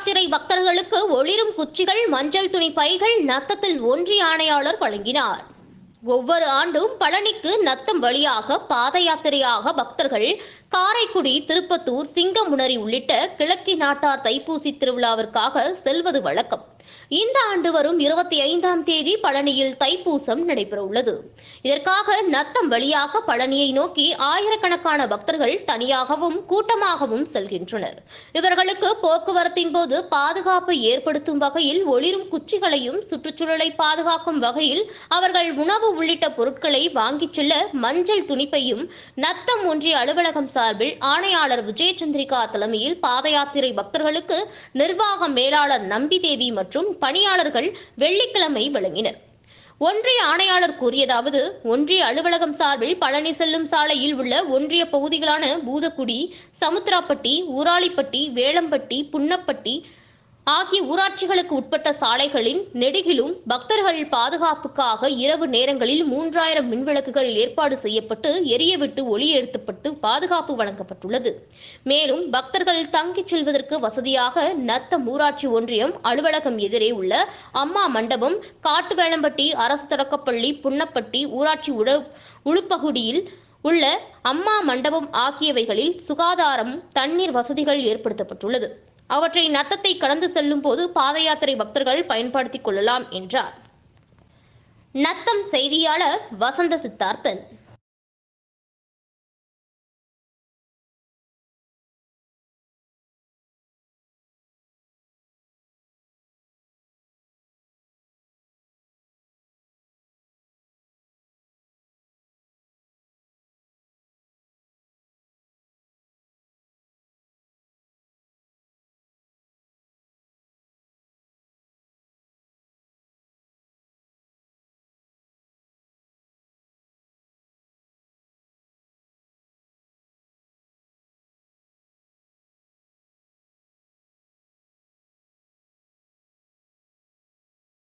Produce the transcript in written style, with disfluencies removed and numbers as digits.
யாத்திரை பக்தர்களுக்கு ஒளிரும் குச்சிகள், மஞ்சள் துணி பைகள் நத்தத்தில் ஒன்றிய ஆணையாளர் வழங்கினார். ஒவ்வொரு ஆண்டும் பழனிக்கு நத்தம் வழியாக பாத யாத்திரையாக பக்தர்கள் காரைக்குடி, திருப்பத்தூர், சிங்கமுனரி உள்ளிட்ட கிழக்கு நாட்டார் தைப்பூசி திருவிழாவிற்காக செல்வது வழக்கம். இந்த ஆண்டு வரும் 25ஆம் தேதி பழனியில் தைப்பூசம் நடைபெற உள்ளது. இதற்காக நத்தம் வழியாக பழனியை நோக்கி ஆயிரக்கணக்கான பக்தர்கள் தனியாகவும் கூட்டமாகவும் செல்கின்றனர். இவர்களுக்கு போக்குவரத்தின் போது பாதுகாப்பு ஏற்படுத்தும் வகையில் ஒளிரும் குச்சிகளையும், சுற்றுச்சூழலை பாதுகாக்கும் வகையில் அவர்கள் உணவு உள்ளிட்ட பொருட்களை வாங்கிச் செல்ல மஞ்சள் துணிப்பையும் நத்தம் ஒன்றிய அலுவலகம் சார்பில் ஆணையாளர் விஜயச்சந்திரிகா தலைமையில் பாத யாத்திரை பக்தர்களுக்கு நிர்வாக மேலாளர் நம்பிதேவி மற்றும் பணியாளர்கள் வெள்ளிக்கிழமை வழங்கினர். ஒன்றிய ஆணையாளர் கூறியதாவது, ஒன்றிய அலுவலகம் சார்பில் பழனி செல்லும் சாலையில் உள்ள ஒன்றிய பகுதிகளான பூதக்குடி, சமுத்திராப்பட்டி, ஊராளிப்பட்டி, வேளம்பட்டி, புன்னப்பட்டி ஆகிய ஊராட்சிகளுக்கு உட்பட்ட சாலைகளின் நெடுகிலும் பக்தர்கள் பாதுகாப்புக்காக இரவு நேரங்களில் 3000 மின்விளக்குகள் ஏற்பாடு செய்யப்பட்டு எரியவிட்டு ஒளியேற்றப்பட்டு பாதுகாப்பு வழங்கப்பட்டுள்ளது. மேலும் பக்தர்கள் தங்கிச் செல்வதற்கு வசதியாக நத்தம் ஊராட்சி ஒன்றியம் அலுவலகம் எதிரே உள்ள அம்மா மண்டபம், காட்டுவேளம்பட்டி அரசு தொடக்கப்பள்ளி, புன்னப்பட்டி ஊராட்சி உள்பகுதியில் உள்ள அம்மா மண்டபம் ஆகியவைகளில் சுகாதாரம், தண்ணீர் வசதிகள் ஏற்படுத்தப்பட்டுள்ளது. அவற்றை நத்தத்தை கடந்து செல்லும் போது பாத யாத்திரை பக்தர்கள் பயன்படுத்திக் கொள்ளலாம் என்றார். நத்தம் செய்தியாளர் வசந்த சித்தார்த்தன்.